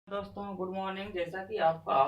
दोस्तों good morning. जैसा कि आपका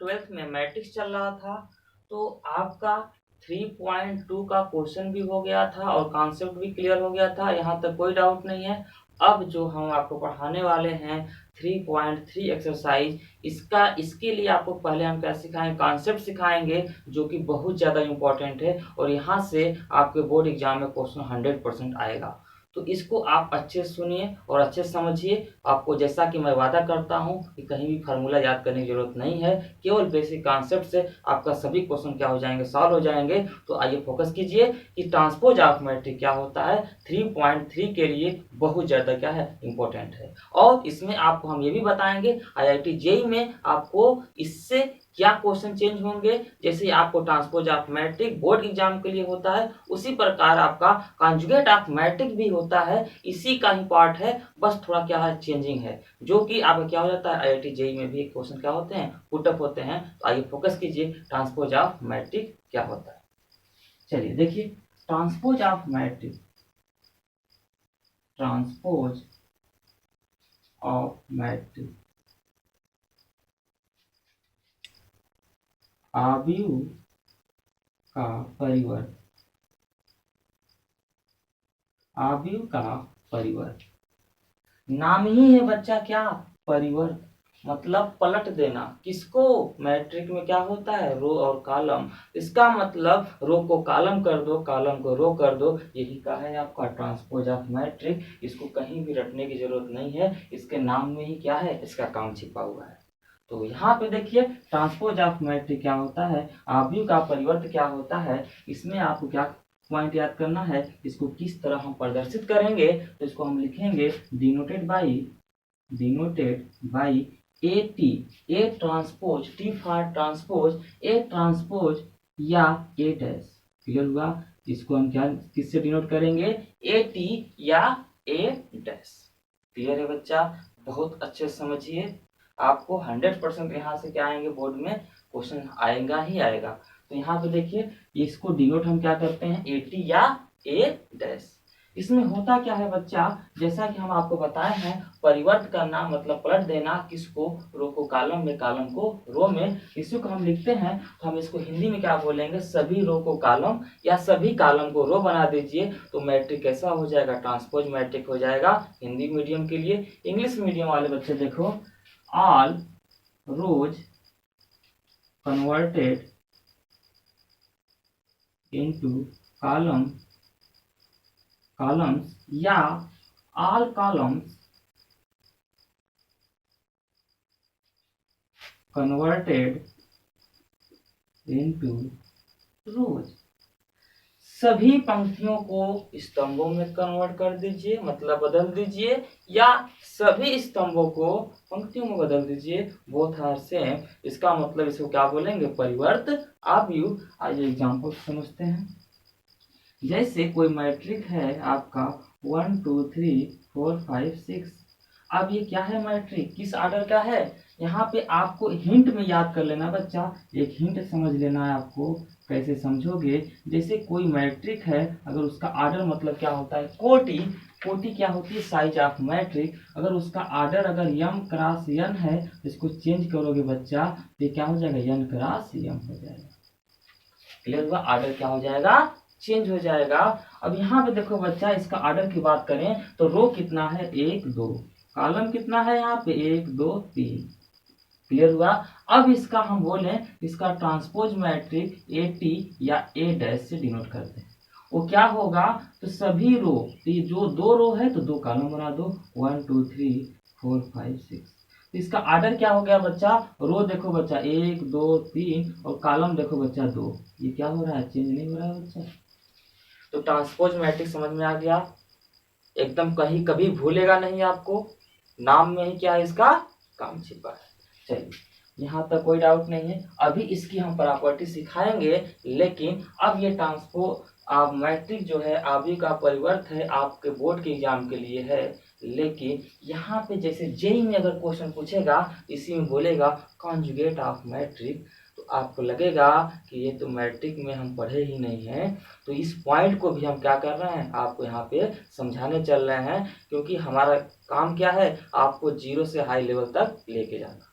12th में मैट्रिक्स चल रहा था तो आपका 3.2 का क्वेश्चन भी हो गया था और कॉन्सेप्ट भी क्लियर हो गया था, यहाँ तक कोई डाउट नहीं है। अब जो हम आपको पढ़ाने वाले हैं 3.3 एक्सरसाइज, इसके लिए आपको पहले हम क्या सिखाएंगे, कॉन्सेप्ट सिखाएंगे जो कि बहुत ज़्यादा इंपॉर्टेंट है और यहाँ से आपके बोर्ड एग्जाम में क्वेश्चन 100% आएगा। तो इसको आप अच्छे से सुनिए और अच्छे से समझिए। आपको जैसा कि मैं वादा करता हूं कि कहीं भी फार्मूला याद करने की जरूरत नहीं है, केवल बेसिक कॉन्सेप्ट से आपका सभी क्वेश्चन क्या हो जाएंगे, सॉल्व हो जाएंगे। तो आइए फोकस कीजिए कि ट्रांसपोज ऑफ मैट्रिक क्या होता है, 3.3 के लिए बहुत ज्यादा क्या है, इंपॉर्टेंट है। और इसमें आपको हम ये भी बताएंगे IIT जेईई में आपको इससे क्या क्वेश्चन चेंज होंगे। जैसे आपको transpose of matrix board exam के लिए होता है, उसी प्रकार आपका कॉन्जुगेट ऑफ मैट्रिक भी होता है, इसी का ही पार्ट है, बस थोड़ा क्या है, चेंजिंग है, जो कि आपका क्या हो जाता है IIT जेईई में भी क्वेश्चन क्या होते हैं, पुटअप होते हैं। तो आइए फोकस कीजिए, ट्रांसपोज ऑफ मैट्रिक क्या होता है। चलिए देखिए, transpose of matrix, transpose of matrix आव्यूह का परिवर्त, आव्यूह का परिवर्त। नाम ही है बच्चा क्या, परिवर्त, मतलब पलट देना। किसको, मैट्रिक में क्या होता है, रो और कॉलम। इसका मतलब रो को कॉलम कर दो, कॉलम को रो कर दो, यही का है आपका ट्रांसपोज ऑफ मैट्रिक। इसको कहीं भी रटने की जरूरत नहीं है, इसके नाम में ही क्या है, इसका काम छिपा हुआ है। तो यहाँ पे देखिए, ट्रांसपोज ऑफ मैट्रिक क्या होता है, आव्यूह का परिवर्त क्या होता है। इसमें आपको क्या पॉइंट याद करना है, इसको किस तरह हम प्रदर्शित करेंगे। तो इसको हम लिखेंगे denoted by A T, A transpose, T for transpose, A transpose या ए डैश। क्लियर हुआ। इसको हम क्या किससे डिनोट करेंगे, ए टी या ए डैश। क्लियर है बच्चा, बहुत अच्छे से समझिए। आपको 100% यहाँ से क्या आएंगे, बोर्ड में क्वेश्चन आएगा ही आएगा। तो यहाँ पे देखिए, इसको डिनोट हम क्या करते हैं, ए टी या ए डैश। इसमें होता क्या है बच्चा, जैसा कि हम आपको बताए हैं, परिवर्त करना मतलब पलट देना। किसको, रो को कॉलम में, कॉलम को रो में। इसी को हम लिखते हैं, तो हम इसको हिंदी में क्या बोलेंगे, सभी रो को कॉलम या सभी कॉलम को रो बना दीजिए तो मैट्रिक कैसा हो जाएगा, ट्रांसपोज मैट्रिक हो जाएगा। हिंदी मीडियम के लिए, इंग्लिश मीडियम वाले बच्चे देखो, ऑल रोज कन्वर्टेड इनटू कॉलम, कॉलम्स या ऑल कॉलम्स कन्वर्टेड इनटू रोज। सभी पंक्तियों को स्तंभों में कन्वर्ट कर दीजिए, मतलब बदल दीजिए, या सभी स्तंभों को पंक्तियों में बदल दीजिए। बोथ आर सेम, इसका मतलब इसको क्या बोलेंगे, परिवर्त आव्यूह। आइए एग्जाम्पल समझते हैं। जैसे कोई मैट्रिक है आपका 1 2 3 4 5 6। अब ये क्या है, मैट्रिक किस ऑर्डर का है, यहाँ पे आपको हिंट में याद कर लेना बच्चा। एक हिंट समझ लेना है आपको, कैसे समझोगे। जैसे कोई मैट्रिक है, अगर उसका ऑर्डर मतलब क्या होता है, कोटि, कोटि क्या होती है, साइज ऑफ मैट्रिक। अगर उसका ऑर्डर अगर m क्रॉस n है, तो इसको चेंज करोगे बच्चा, तो ये क्या हो जाएगा, n क्रॉस m हो जाएगा। क्लियर हुआ, ऑर्डर क्या हो जाएगा, चेंज हो जाएगा। अब यहाँ पे देखो बच्चा, इसका ऑर्डर की बात करें तो रो कितना है, 1 2, कॉलम कितना है यहाँ पे, 1 2 3। क्लियर हुआ। अब इसका हम बोले, इसका ट्रांसपोज मैट्रिक ए टी या ए डैश से डिनोट करते हैं। वो क्या होगा, तो सभी रो, तो ये जो दो रो है तो दो कॉलम बना दो, 1 2 3 4 5 6। तो इसका ऑर्डर क्या हो गया बच्चा, रो देखो बच्चा 1 2 3 और कॉलम देखो बच्चा 2। ये क्या हो रहा है, चेंज नहीं हो रहा है बच्चा। तो ट्रांसपोज मैट्रिक्स समझ में आ गया, एकदम कहीं कभी भूलेगा नहीं आपको, नाम में ही क्या है, इसका काम छिपा है। चलिए, यहाँ तक कोई डाउट नहीं है। अभी इसकी हम प्रॉपर्टी सिखाएंगे, लेकिन अब ये ट्रांसपोज मैट्रिक जो है, आव्यूह का परिवर्त है, आपके बोर्ड के एग्जाम के लिए है। लेकिन यहाँ पे जैसे जेईई में अगर क्वेश्चन पूछेगा, इसी में बोलेगा कॉन्जुगेट ऑफ मैट्रिक, तो आपको लगेगा कि ये तो मैट्रिक में हम पढ़े ही नहीं हैं, तो इस पॉइंट को भी हम क्या कर रहे हैं, आपको यहाँ पे समझाने चल रहे हैं, क्योंकि हमारा काम क्या है, आपको जीरो से हाई लेवल तक लेके जाना।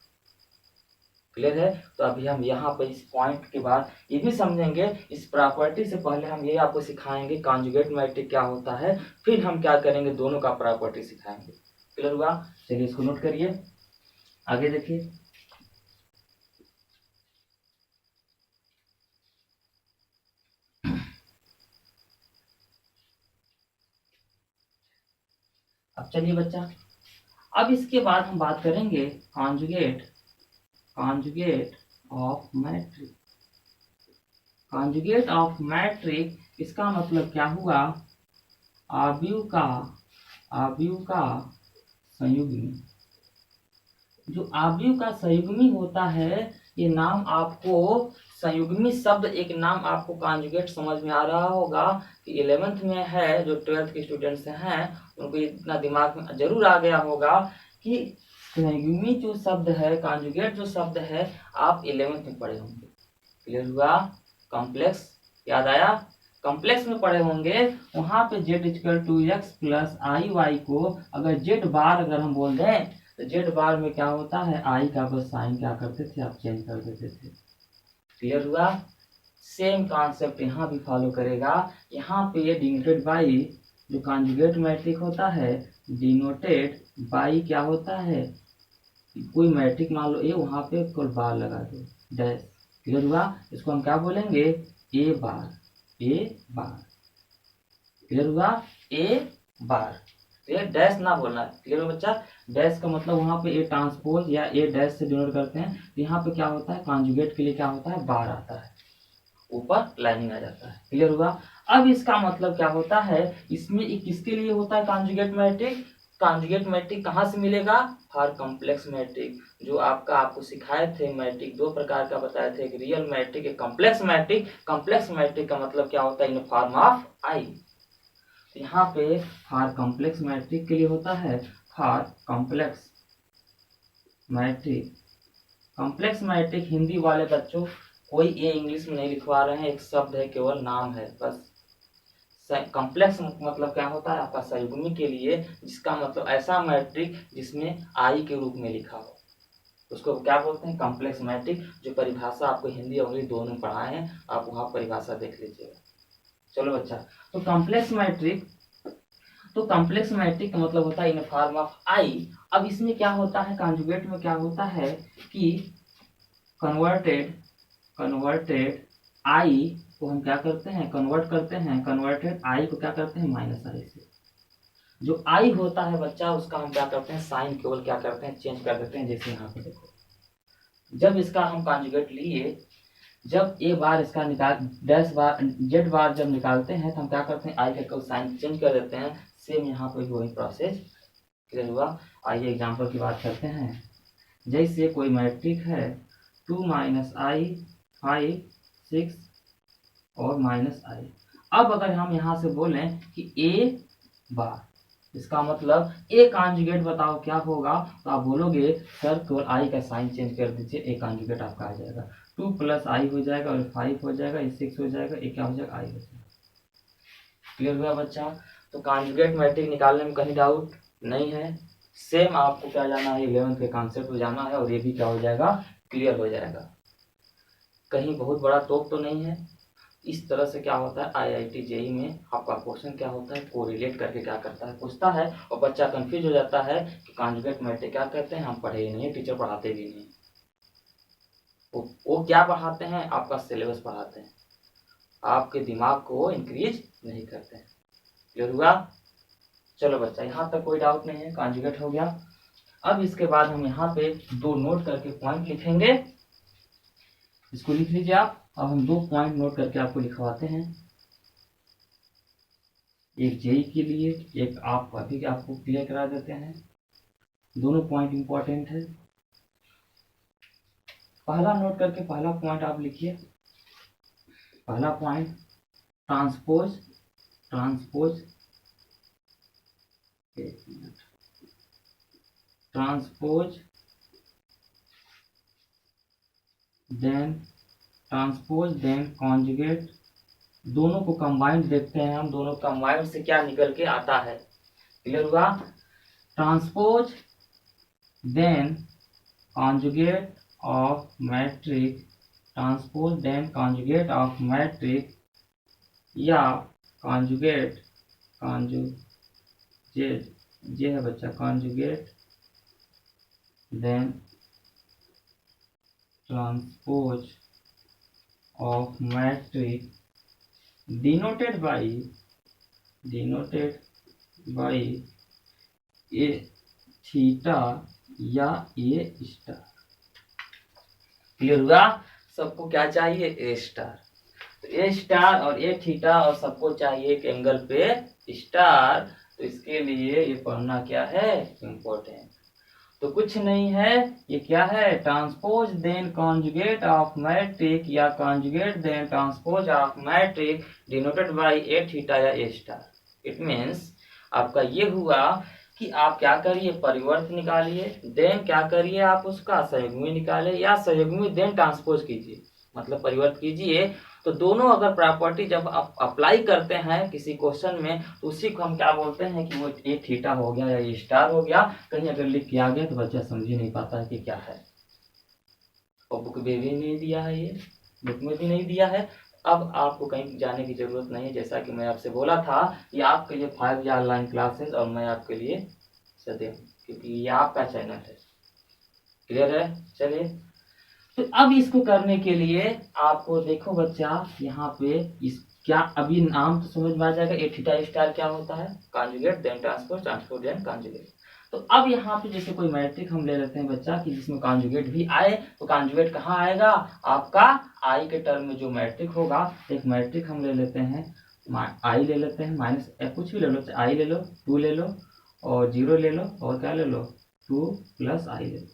क्लियर है? तो अभी हम यहाँ पे इस पॉइंट के बाद ये भी समझेंगे, इस प्रॉपर्टी से पहले हम ये आपको सिखाएंगे कॉन्जुगेट मैट्रिक क्या होता है, फिर हम क्या करेंगे, दोनों का प्रॉपर्टी सिखाएंगे। क्लियर हुआ? चलिए इसको नोट करिए, आगे देखिए। अब चलिए बच्चा, अब इसके बाद हम बात करेंगे conjugate conjugate of matrix. Conjugate of matrix, इसका मतलब क्या हुआ, आव्यूह का संयुग्मी। जो आव्यूह का संयुग्मी होता है, ये नाम आपको, संयुग्मी शब्द एक नाम आपको कॉन्जुगेट समझ में आ रहा होगा कि 11th में है, जो 12th के स्टूडेंट्स हैं उनको इतना दिमाग में जरूर आ गया होगा कि संयुग्मी जो शब्द है, कॉन्जुगेट जो शब्द है, आप 11th में पढ़े होंगे। क्लियर हुआ? कॉम्प्लेक्स याद आया? कॉम्प्लेक्स में पढ़े होंगे, वहां पे z equal to x plus i y को अगर z बार अगर हम बोल दें, तो z बार में क्या होता है, आई का बस साइन क्या करते थे, आप चेंज कर देते थे। क्लियर हुआ? सेम कॉन्सेप्ट यहाँ भी फॉलो करेगा। यहाँ पे डिनोटेड बाई, जो कॉन्जुगेट मैट्रिक होता है, डिनोटेड बाई क्या होता है, कोई मैट्रिक मान लो ए, वहां पे कोई बार लगा दो, डैश। क्लियर हुआ? इसको हम क्या बोलेंगे, ए बार, ए बार। क्लियर हुआ? ए बार, ये डैश ना बोलना। क्लियर हो बच्चा? डैश का मतलब वहां पे ए ट्रांसपोज या ए डैश से डिनोट करते हैं। यहाँ पे क्या होता है, कॉन्जुगेट के लिए क्या होता है, बार आता है, ऊपर लाइनिंग आ जाता है। क्लियर हुआ? अब इसका मतलब क्या होता है, इसमें किसके लिए होता है कॉन्जुगेट मैट्रिक, कॉन्जुगेट मैट्रिक कहाँ से मिलेगा, फॉर कॉम्प्लेक्स मैट्रिक। जो आपको सिखाए थे मैट्रिक, दो प्रकार का बताए थे, एक रियल मैट्रिक, एक कॉम्प्लेक्स मैट्रिक। कॉम्प्लेक्स मैट्रिक का मतलब क्या होता है, इन फॉर्म ऑफ आई। यहाँ पे फॉर कॉम्प्लेक्स मैट्रिक के लिए होता है, for complex matrix. Complex matrix Hindi वाले बच्चों कोई ए इंग्लिश में नहीं लिखवा रहे हैं, एक शब्द है, केवल नाम है बस। कॉम्प्लेक्स मतलब क्या होता है, आपका संयुग्मी के लिए, जिसका मतलब ऐसा मैट्रिक जिसमें आई के रूप में लिखा हो, उसको क्या बोलते हैं, कॉम्प्लेक्स मैट्रिक। जो परिभाषा आपको हिंदी और इंग्लिश दोनों पढ़ाए हैं, आप वहाँ परिभाषा देख लीजिएगा। चलो बच्चा, तो कॉम्प्लेक्स मैट्रिक, तो कॉम्प्लेक्स मैट्रिक का मतलब होता है इन फॉर्म ऑफ आई। अब इसमें क्या होता है, कॉन्जुगेट में क्या होता है कि कन्वर्टेड आई को हम क्या करते हैं, कन्वर्ट करते हैं, कन्वर्टेड आई को क्या करते हैं, माइनस आई से। जो आई होता है बच्चा, उसका हम क्या करते हैं, साइन केवल क्या करते हैं, चेंज कर देते हैं। जैसे यहाँ पे देखो, जब इसका हम कॉन्जुगेट लिए, जब ए बार इसका निकाल, डैश बार, जेड बार जब निकालते हैं, तो हम क्या करते हैं, आई का केवल साइन चेंज कर देते हैं। सेम यहाँ पे वही प्रोसेस। क्लियर हुआ? आइए एग्जाम्पल की बात करते हैं। जैसे कोई मैट्रिक है 2 माइनस आई 5 6 और माइनस आई। अब अगर हम यहाँ से बोलें कि ए बार, इसका मतलब ए कॉन्जुगेट बताओ क्या होगा, तो आप बोलोगे सर केवल आई का साइन चेंज कर दीजिए, ए कॉन्जुगेट आपका आ जाएगा। 2 प्लस आई हो जाएगा और 5 हो जाएगा, 6 हो जाएगा, ए क्या हो जाएगा, आई हो जाएगा। क्लियर हुआ बच्चा? तो कॉन्जुगेट मैट्रिक निकालने में कहीं डाउट नहीं है। सेम आपको क्या जाना है, 11th के कॉन्सेप्ट में जाना है, और ये भी क्या हो जाएगा, क्लियर हो जाएगा। कहीं बहुत बड़ा टॉप तो नहीं है। इस तरह से क्या होता है, आईआईटी जेई में आपका क्वेश्चन क्या होता है, कोरिलेट करके क्या करता है, पूछता है, और बच्चा कंफ्यूज हो जाता है कि कॉन्जुगेट मैट्रिक क्या कहते हैं, हम पढ़े ही नहीं, टीचर पढ़ाते भी नहीं। वो क्या पढ़ाते हैं, आपका सिलेबस पढ़ाते हैं, आपके दिमाग को इंक्रीज नहीं करते हैं। क्लियर हुआ? चलो बच्चा, यहाँ तक कोई डाउट नहीं है, कॉन्जुगेट हो गया। अब इसके बाद हम यहाँ पे दो नोट करके पॉइंट लिखेंगे, इसको लिख लीजिए आप। अब हम दो पॉइंट नोट करके आपको लिखवाते हैं, एक जेई के लिए, एक आप अभी आपको क्लियर करा देते हैं। दोनों पॉइंट इंपॉर्टेंट है। पहला नोट करके पहला पॉइंट आप लिखिए। पहला point, transpose transpose transpose then transpose then conjugate, दोनों को कंबाइंड देखते हैं हम, दोनों कंबाइंड से क्या निकल के आता है। क्लियर हुआ। Transpose then conjugate of matrix, transpose then conjugate of matrix या कॉन्जुगेट, ये है बच्चा conjugate then transpose of matrix denoted by a theta या ए स्टार। क्लियर हुआ। सबको क्या चाहिए, ए स्टार। तो ए स्टार और ए थीटा और सबको चाहिए एक एंगल पे स्टार। तो इसके लिए ये पढ़ना क्या है, इम्पोर्टेंट। तो कुछ नहीं है, ये क्या है, transpose then conjugate of matrix या conjugate then transpose of matrix denoted by A theta या ए स्टार। इट मीन्स आपका ये हुआ कि आप क्या करिए, परिवर्त निकालिए, देन क्या करिए, आप उसका संयुग्मी निकालिए या संयुग्मी देन ट्रांसपोज कीजिए, मतलब परिवर्त कीजिए। तो दोनों अगर प्रॉपर्टी जब आप अप्लाई करते हैं किसी क्वेश्चन में, तो उसी को हम क्या बोलते हैं कि वो ए थीटा हो गया या ए स्टार हो गया। कहीं अगर लिख के आ गया तो बच्चा समझ ही नहीं पाता है कि क्या है, और बुक में भी नहीं दिया है, ये बुक में भी नहीं दिया है। अब आपको कहीं जाने की जरूरत नहीं है, जैसा कि मैं आपसे बोला था कि आपके लिए 5 या ऑनलाइन क्लासेस और मैं आपके लिए सदैव, क्योंकि ये आपका चैनल है। क्लियर है। चलिए, तो अब इसको करने के लिए आपको देखो बच्चा, यहाँ पे इस क्या अभी नाम तो समझ में आ जाएगा। ए थीटा स्टार क्या होता है, conjugate then transpose, transpose then conjugate. तो अब यहाँ पे जैसे कोई मैट्रिक हम ले लेते हैं बच्चा कि जिसमें कॉन्जुगेट भी आए, तो कॉन्जुगेट कहाँ आएगा, आपका आई के टर्म में जो मैट्रिक होगा। एक मैट्रिक हम ले लेते हैं, आई ले लेते हैं, माइनस कुछ भी ले लो, आई ले लो, 2 ले लो और 0 ले लो और क्या ले लो, 2 प्लस आई ले लो,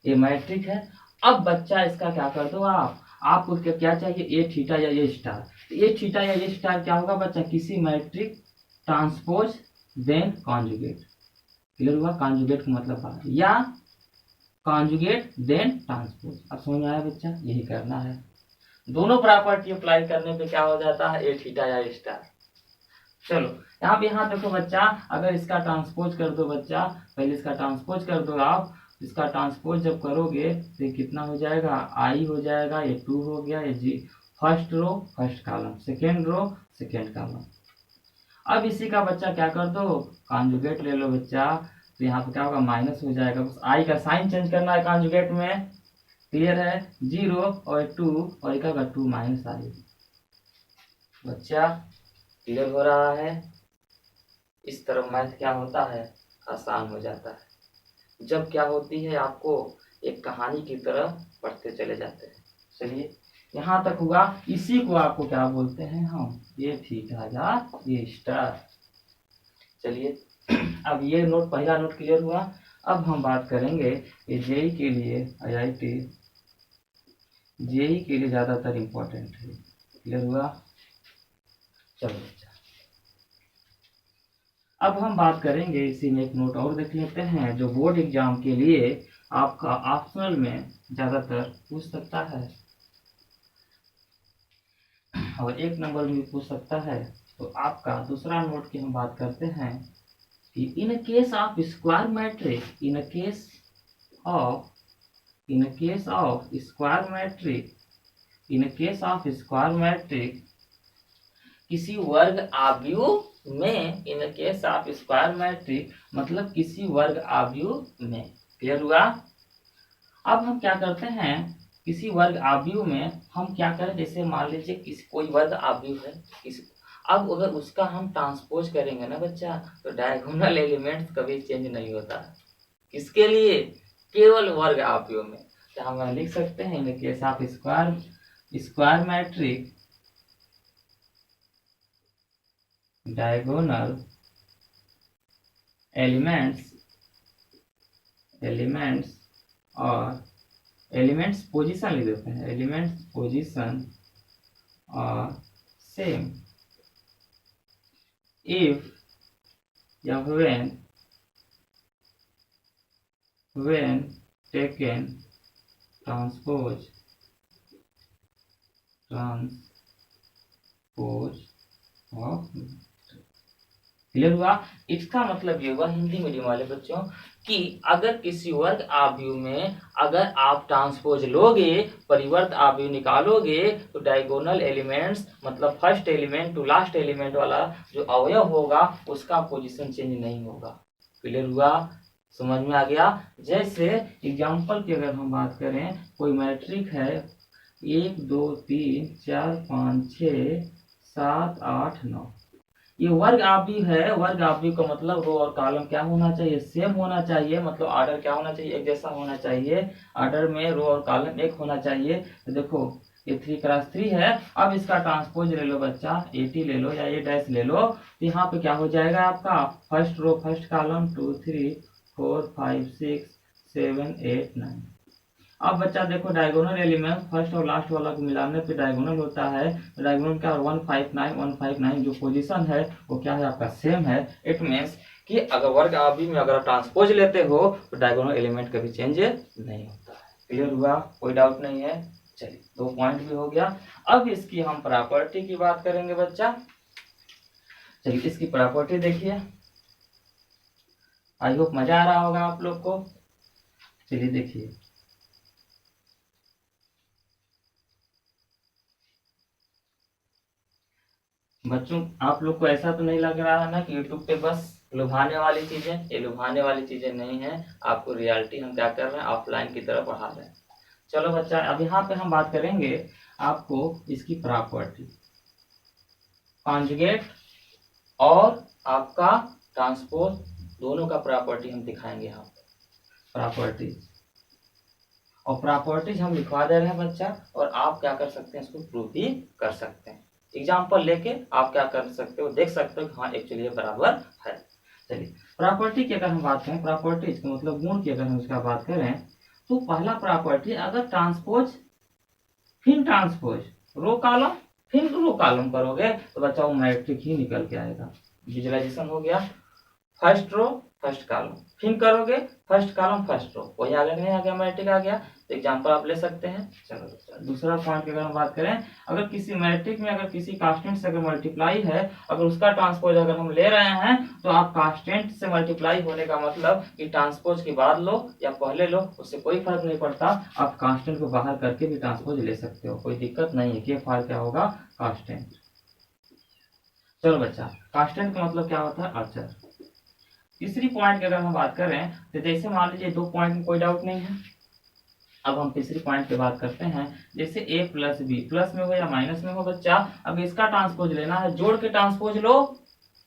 ये मैट्रिक है। अब बच्चा इसका क्या कर दो, आपको क्या चाहिए, ए थीटा या ए स्टार। तो ए थीटा या ए स्टार क्या होगा बच्चा, किसी matrix transpose then conjugate. Clear हुआ। कॉन्जुगेट का मतलब या कॉन्जुगेट देन ट्रांसपोज। अब समझ में आया बच्चा, यही करना है। दोनों प्रॉपर्टी अप्लाई करने पे क्या हो जाता है, ए थीटा या ए स्टार। चलो यहाँ देखो बच्चा, अगर इसका ट्रांसपोज कर दो बच्चा, पहले इसका ट्रांसपोज कर दो आप। इसका ट्रांसपोज जब करोगे तो ये कितना हो जाएगा, आई हो जाएगा, ये 2 हो गया, ये जी first row first column, second row second column. अब इसी का बच्चा क्या कर दो, कॉन्जुगेट ले लो बच्चा। तो यहाँ पे क्या होगा, माइनस हो जाएगा, बस आई का साइन चेंज करना है कॉन्जुगेट में। क्लियर है। 0 और 2 और एक होगा 2 माइनस आई। बच्चा क्लियर हो रहा है। इस तरह मैथ क्या होता है, आसान हो जाता है जब क्या होती है, आपको एक कहानी की तरह पढ़ते चले जाते हैं। चलिए यहाँ तक हुआ। इसी को आपको क्या बोलते हैं हम, ये थीटा या ये स्टार। चलिए अब ये नोट, पहला नोट क्लियर हुआ। अब हम बात करेंगे ये जेई के लिए, आईआईटी जेई के लिए ज्यादातर इम्पोर्टेंट है। क्लियर हुआ। चलो बच्चा, अब हम बात करेंगे, इसी में एक नोट और देख लेते हैं जो बोर्ड एग्जाम के लिए आपका ऑप्शनल में ज्यादातर पूछ सकता है और 1 नंबर में भी पूछ सकता है। तो आपका दूसरा नोट की हम बात करते हैं कि in case of square matrix, in case of square matrix, in case of square matrix किसी वर्ग आव्यूह में, in case of square matrix मतलब किसी वर्ग आव्यूह में। क्लियर हुआ। अब हम क्या करते हैं, किसी वर्ग आव्यूह में हम क्या करें, जैसे मान लीजिए किसी कोई वर्ग आव्यूह है किसी, अब अगर उसका हम ट्रांसपोज करेंगे ना बच्चा, तो डायगोनल एलिमेंट्स कभी चेंज नहीं होता। किसके लिए, केवल वर्ग आव्यूह में। तो हम लिख सकते हैं in case of square matrix diagonal elements और एलिमेंट्स पोजीशन लिख देते हैं, एलिमेंट्स पोजीशन और सेम इफ या when taken transpose transpose of. Clear हुआ? इसका मतलब ये हुआ हिंदी मीडियम वाले बच्चों कि अगर किसी वर्ग आव्यूह में अगर आप ट्रांसपोज लोगे, परिवर्त आव्यूह निकालोगे, तो डायगोनल एलिमेंट्स मतलब first element to last element वाला जो अवयव होगा उसका पोजीशन चेंज नहीं होगा। क्लियर हुआ? समझ में आ गया? जैसे एग्जाम्पल की अगर हम बात करें, कोई मैट्रिक है 1 2 3 4 5 6 7 8 9, ये वर्ग आव्यूह है। वर्ग आव्यूह का मतलब रो और कॉलम क्या होना चाहिए? सेम होना चाहिए। मतलब ऑर्डर क्या होना चाहिए? एक जैसा होना चाहिए। ऑर्डर में रो और कॉलम एक होना चाहिए। तो देखो ये 3x3 है। अब इसका ट्रांसपोज ले लो बच्चा, AT ले लो या A डैश ले लो, तो यहाँ पे क्या हो जाएगा आपका? First row first column 2 3 4 5 6 7 8 9। अब बच्चा देखो डायगोनल एलिमेंट फर्स्ट और लास्ट वाला को मिलाने पे डायगोनल होता है। तो डायगोनल क्या? 159 जो पोजीशन है वो क्या है आपका? सेम है। इट मीन्स कि अगर वर्ग आव्यूह में अगर आप ट्रांसपोज लेते हो तो डायगोनल एलिमेंट कभी चेंज नहीं होता है। क्लियर हुआ? कोई डाउट नहीं है? चलिए 2 पॉइंट भी हो गया। अब इसकी हम प्रॉपर्टी की बात करेंगे बच्चा। चलिए इसकी प्रॉपर्टी देखिए। आई होप मजा आ रहा होगा आप लोग को। चलिए देखिए, बच्चों आप लोग को ऐसा तो नहीं लग रहा है ना कि यूट्यूब पे बस लुभाने वाली चीजें? ये लुभाने वाली चीजें नहीं है। आपको रियलिटी हम क्या कर रहे हैं? ऑफलाइन की तरफ पढ़ा रहे हैं। चलो बच्चा, अब यहाँ पे हम बात करेंगे आपको इसकी प्रॉपर्टी, कॉन्जुगेट और आपका ट्रांसपोज दोनों का प्रॉपर्टी हम दिखाएंगे यहाँ पे। प्रॉपर्टी और प्रॉपर्टीज हम लिखवा दे रहे हैं बच्चा, और आप क्या कर सकते हैं? इसको प्रूव भी कर सकते हैं। एग्जाम्पल लेके आप क्या कर सकते हो? देख सकते हो कि हाँ एक्चुअली ये बराबर है। चलिए प्रॉपर्टी की अगर हम बात करें, प्रॉपर्टीज का मतलब गुण की अगर हम इसका बात करें, तो पहला प्रॉपर्टी अगर ट्रांसपोज फिर ट्रांसपोज रो कॉलम फिर रो कॉलम करोगे तो बच्चा वो मैट्रिक ही निकल के आएगा। विजुअलाइजेशन हो गया, फर्स्ट रो फर्स्ट कॉलम, फिर करोगे फर्स्ट कॉलम फर्स्ट रो, वही आ गया नहीं आ गया? मैट्रिक आ गया। तो एग्जांपल आप ले सकते हैं। चलो दूसरा पॉइंट की अगर हम बात करें, अगर किसी मैट्रिक में अगर किसी कांस्टेंट से अगर मल्टीप्लाई है, अगर उसका ट्रांसपोज अगर हम ले रहे हैं, तो आप कांस्टेंट से मल्टीप्लाई होने का मतलब कि ट्रांसपोज के बाद लो या पहले लो, उससे कोई फर्क नहीं पड़ता। आप कांस्टेंट को बाहर करके भी ट्रांसपोज ले सकते हो, कोई दिक्कत नहीं है। के फार क्या होगा? कांस्टेंट। चलो बच्चा, कांस्टेंट का मतलब क्या होता है? अचर। तीसरी पॉइंट की अगर हम बात करें, तो जैसे मान लीजिए 2 पॉइंट में कोई डाउट नहीं है। अब हम तीसरी पॉइंट की बात करते हैं, जैसे A प्लस बी प्लस में हो या माइनस में हो बच्चा, अब इसका ट्रांसपोज लेना है, जोड़ के ट्रांसपोज लो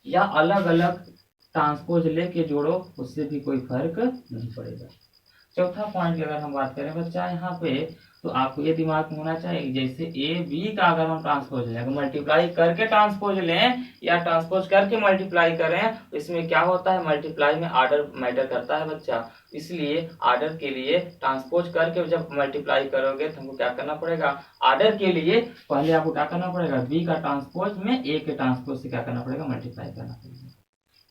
या अलग अलग ट्रांसपोज लेके जोड़ो, उससे भी कोई फर्क नहीं पड़ेगा। चौथा पॉइंट की अगर हम बात करें बच्चा यहाँ पे, तो आपको ये दिमाग में होना चाहिए, जैसे ए बी का अगर हम ट्रांसपोज लें, अगर मल्टीप्लाई करके ट्रांसपोज लें या ट्रांसपोज करके मल्टीप्लाई करें, तो इसमें क्या होता है? मल्टीप्लाई में ऑर्डर मैटर करता है बच्चा। इसलिए ऑर्डर के लिए ट्रांसपोज करके जब मल्टीप्लाई करोगे तो हमको क्या करना पड़ेगा? ऑर्डर के लिए पहले आपको क्या करना पड़ेगा? बी का ट्रांसपोज में ए के ट्रांसपोज से क्या करना पड़ेगा? मल्टीप्लाई करना पड़ेगा।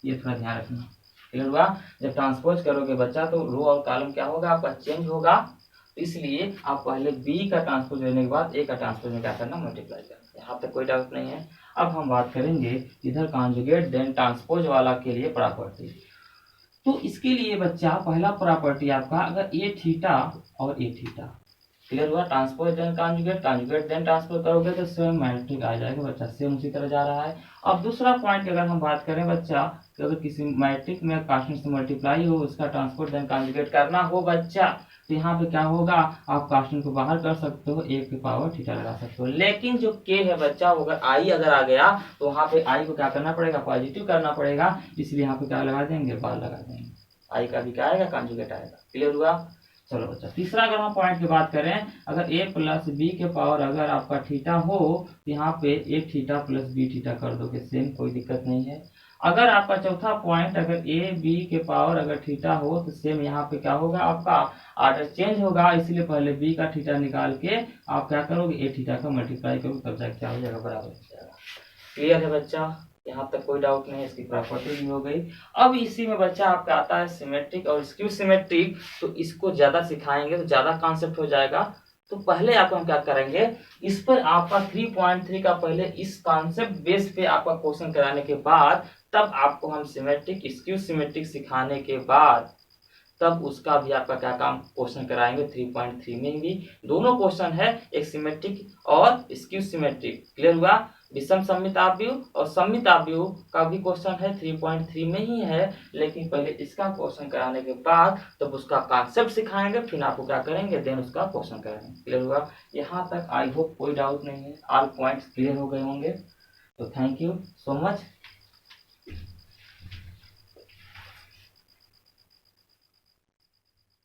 ये थोड़ा ध्यान रखना। क्लियर हुआ? जब ट्रांसपोज करोगे बच्चा तो रो और कॉलम क्या होगा? आपका चेंज होगा। तो इसलिए आप पहले बी का ट्रांसपोज लेने के बाद ए का ट्रांसपोज में क्या करना? मल्टीप्लाई करना। यहाँ तक कोई डाउट नहीं है। अब हम बात करेंगे इधर कॉन्जुगेट देन ट्रांसपोज वाला के लिए प्रॉपर्टी। तो इसके लिए बच्चा पहला प्रॉपर्टी आपका, अगर ए थीटा और ए थीटा, क्लियर हुआ? Transpose then conjugate, conjugate then transpose करोगे तो सेम मैट्रिक आ जाएगा बच्चा, सेम उसी तरह जा रहा है। अब दूसरा पॉइंट अगर हम बात करें बच्चा, तो अगर किसी मैट्रिक में कांस्टेंट से मल्टीप्लाई हो, उसका ट्रांसपोज देन कॉन्जुगेट करना हो बच्चा, तो यहाँ पे क्या होगा? आप कांस्टेंट को बाहर कर सकते हो, ए की पावर थीटा लगा सकते हो। लेकिन जो के है बच्चा, अगर आई अगर आ गया तो वहां पे आई को क्या करना पड़ेगा? पॉजिटिव करना पड़ेगा। इसलिए यहाँ पे क्या लगा देंगे? बार लगा देंगे। आई का भी क्या आएगा? कॉन्जुगेट आएगा। क्लियर हुआ? चलो बच्चा, तीसरा अगर हम पॉइंट की बात करें, अगर a प्लस बी के पावर अगर आपका थीटा हो, तो यहाँ पे a theta plus b theta कर दोगे, सेम, कोई दिक्कत नहीं है। अगर आपका चौथा पॉइंट अगर a b के पावर अगर थीटा हो, तो सेम यहाँ पे क्या होगा? आपका ऑर्डर चेंज होगा। इसलिए पहले b का थीटा निकाल के आप क्या करोगे? a थीटा का मल्टीप्लाई करोगे, तब जाके क्या हो जाएगा? बराबर हो जाएगा। क्लियर है बच्चा? यहाँ तक कोई डाउट नहीं है। इसकी प्रॉपर्टी भी हो गई। अब इसी में बच्चा आपका आता है सिमेट्रिक और स्क्यू सिमेट्रिक, तो इसको ज्यादा सिखाएंगे तो ज्यादा कॉन्सेप्ट हो जाएगा। तो पहले आपको हम क्या करेंगे, इस पर आपका 3.3 का पहले इस कॉन्सेप्ट बेस पे आपका क्वेश्चन कराने के बाद तब आपको हम सिमेट्रिक स्क्यू सिमेट्रिक सिखाने के बाद तब उसका भी आपका क्या काम क्वेश्चन कराएंगे 3.3 में भी। दोनों क्वेश्चन है, एक सिमेट्रिक और स्क्यू सिमेट्रिक। क्लियर हुआ? विषम सममित आव्यूह और सममित आव्यूह का भी क्वेश्चन है 3.3 में ही है, लेकिन पहले इसका क्वेश्चन कराने के बाद तब उसका कॉन्सेप्ट सिखाएंगे, फिर आपको क्या करेंगे, देन उसका क्वेश्चन कराएंगे। क्लियर हुआ? यहाँ तक आई होप कोई डाउट नहीं है, ऑल पॉइंट्स क्लियर हो गए होंगे। तो थैंक यू सो मच।